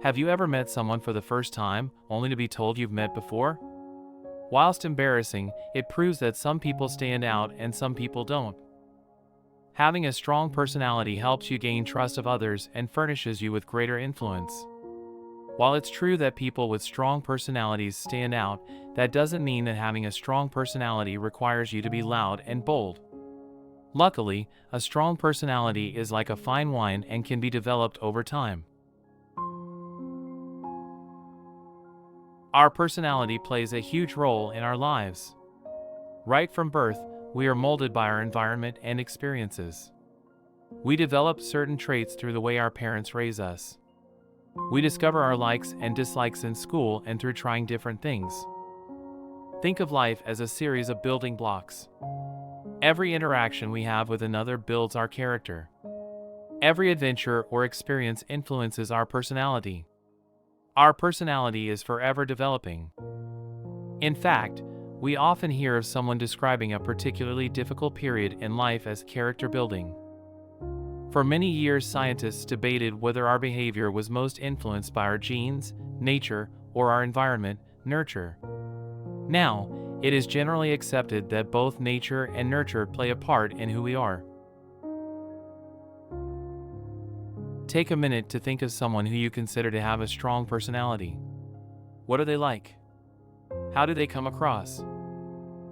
Have you ever met someone for the first time, only to be told you've met before? Whilst embarrassing, it proves that some people stand out and some people don't. Having a strong personality helps you gain trust of others and furnishes you with greater influence. While it's true that people with strong personalities stand out, that doesn't mean that having a strong personality requires you to be loud and bold. Luckily, a strong personality is like a fine wine and can be developed over time. Our personality plays a huge role in our lives. Right from birth, we are molded by our environment and experiences. We develop certain traits through the way our parents raise us. We discover our likes and dislikes in school and through trying different things. Think of life as a series of building blocks. Every interaction we have with another builds our character. Every adventure or experience influences our personality. Our personality is forever developing. In fact, we often hear of someone describing a particularly difficult period in life as character building. For many years, scientists debated whether our behavior was most influenced by our genes, nature, or our environment, nurture. Now, it is generally accepted that both nature and nurture play a part in who we are. Take a minute to think of someone who you consider to have a strong personality. What are they like? How do they come across?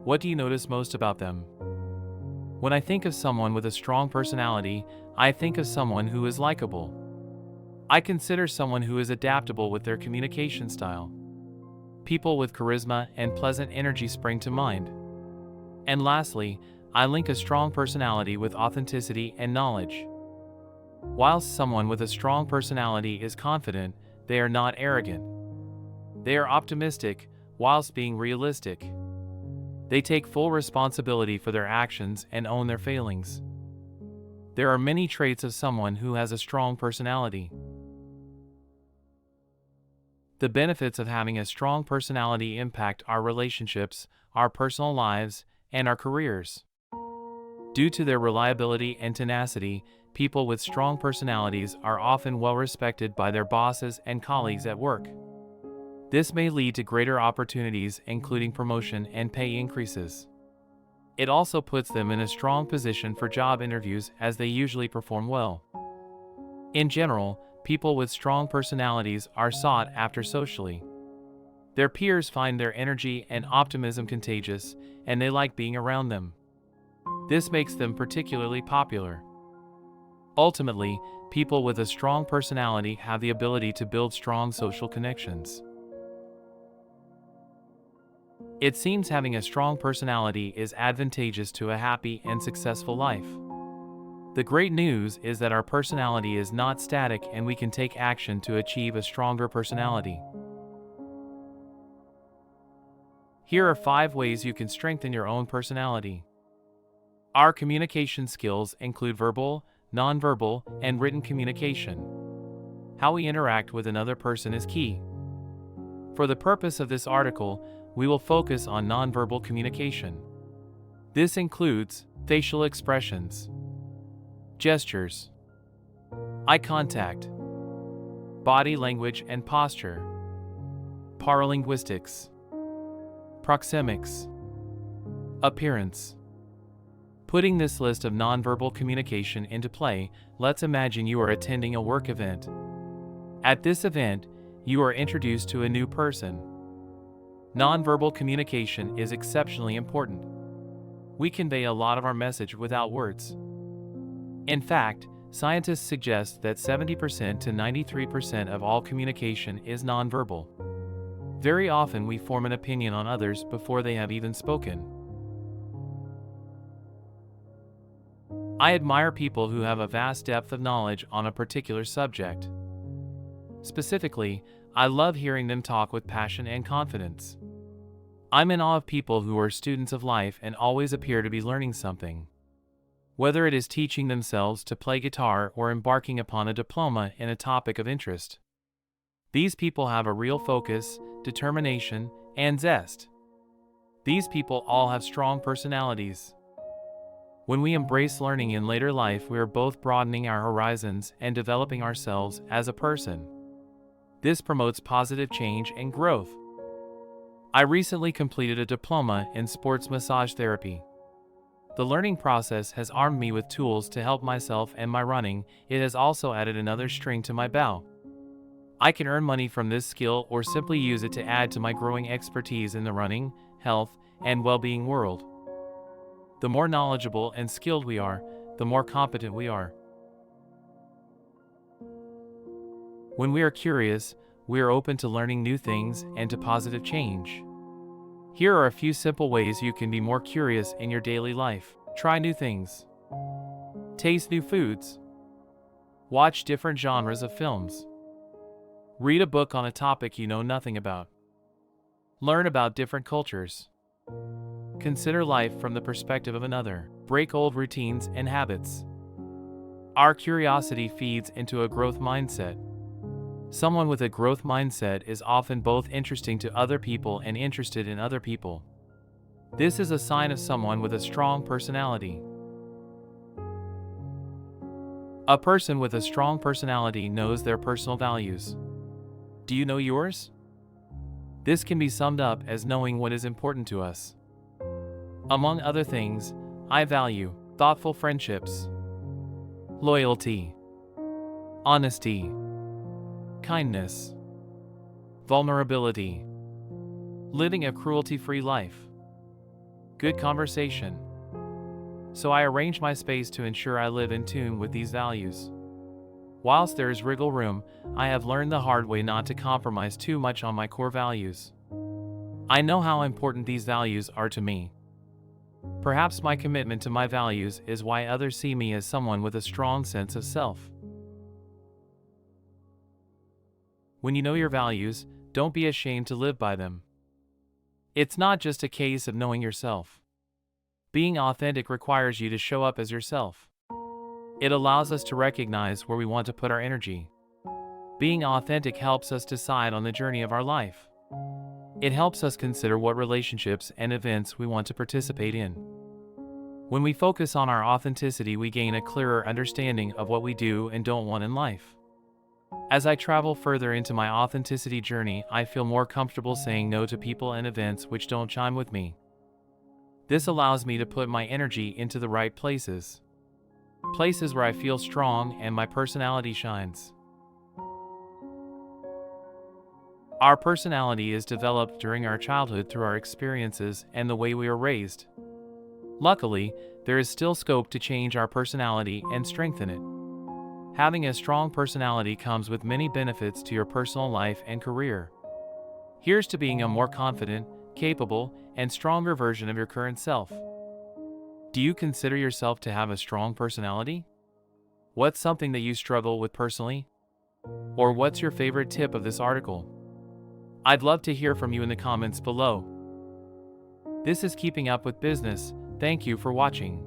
What do you notice most about them? When I think of someone with a strong personality, I think of someone who is likable. I consider someone who is adaptable with their communication style. People with charisma and pleasant energy spring to mind. And lastly, I link a strong personality with authenticity and knowledge. Whilst someone with a strong personality is confident, they are not arrogant. They are optimistic, whilst being realistic. They take full responsibility for their actions and own their failings. There are many traits of someone who has a strong personality. The benefits of having a strong personality impact our relationships, our personal lives, and our careers. Due to their reliability and tenacity, people with strong personalities are often well respected by their bosses and colleagues at work. This may lead to greater opportunities, including promotion and pay increases. It also puts them in a strong position for job interviews as they usually perform well. In general, people with strong personalities are sought after socially. Their peers find their energy and optimism contagious, and they like being around them. This makes them particularly popular. Ultimately, people with a strong personality have the ability to build strong social connections. It seems having a strong personality is advantageous to a happy and successful life. The great news is that our personality is not static and we can take action to achieve a stronger personality. Here are 5 ways you can strengthen your own personality. Our communication skills include verbal, nonverbal, and written communication. How we interact with another person is key. For the purpose of this article, we will focus on nonverbal communication. This includes facial expressions, gestures, eye contact, body language and posture, paralinguistics, proxemics, appearance. Putting this list of nonverbal communication into play, let's imagine you are attending a work event. At this event, you are introduced to a new person. Nonverbal communication is exceptionally important. We convey a lot of our message without words. In fact, scientists suggest that 70% to 93% of all communication is nonverbal. Very often we form an opinion on others before they have even spoken. I admire people who have a vast depth of knowledge on a particular subject. Specifically, I love hearing them talk with passion and confidence. I'm in awe of people who are students of life and always appear to be learning something. Whether it is teaching themselves to play guitar or embarking upon a diploma in a topic of interest. These people have a real focus, determination, and zest. These people all have strong personalities. When we embrace learning in later life, we are both broadening our horizons and developing ourselves as a person. This promotes positive change and growth. I recently completed a diploma in sports massage therapy. The learning process has armed me with tools to help myself and my running. It has also added another string to my bow. I can earn money from this skill or simply use it to add to my growing expertise in the running, health, and well-being world. The more knowledgeable and skilled we are, the more competent we are. When we are curious, we are open to learning new things and to positive change. Here are a few simple ways you can be more curious in your daily life. Try new things. Taste new foods. Watch different genres of films. Read a book on a topic you know nothing about. Learn about different cultures. Consider life from the perspective of another. Break old routines and habits. Our curiosity feeds into a growth mindset. Someone with a growth mindset is often both interesting to other people and interested in other people. This is a sign of someone with a strong personality. A person with a strong personality knows their personal values. Do you know yours? This can be summed up as knowing what is important to us. Among other things, I value thoughtful friendships, loyalty, honesty, kindness, vulnerability, living a cruelty-free life, good conversation. So I arrange my space to ensure I live in tune with these values. Whilst there is wriggle room, I have learned the hard way not to compromise too much on my core values. I know how important these values are to me. Perhaps my commitment to my values is why others see me as someone with a strong sense of self. When you know your values, don't be ashamed to live by them. It's not just a case of knowing yourself. Being authentic requires you to show up as yourself. It allows us to recognize where we want to put our energy. Being authentic helps us decide on the journey of our life. It helps us consider what relationships and events we want to participate in. When we focus on our authenticity, we gain a clearer understanding of what we do and don't want in life. As I travel further into my authenticity journey, I feel more comfortable saying no to people and events which don't chime with me. This allows me to put my energy into the right places. Places where I feel strong and my personality shines. Our personality is developed during our childhood through our experiences and the way we are raised. Luckily, there is still scope to change our personality and strengthen it. Having a strong personality comes with many benefits to your personal life and career. Here's to being a more confident, capable, and stronger version of your current self. Do you consider yourself to have a strong personality? What's something that you struggle with personally? Or what's your favorite tip of this article? I'd love to hear from you in the comments below. This is Keeping Up with Business. Thank you for watching.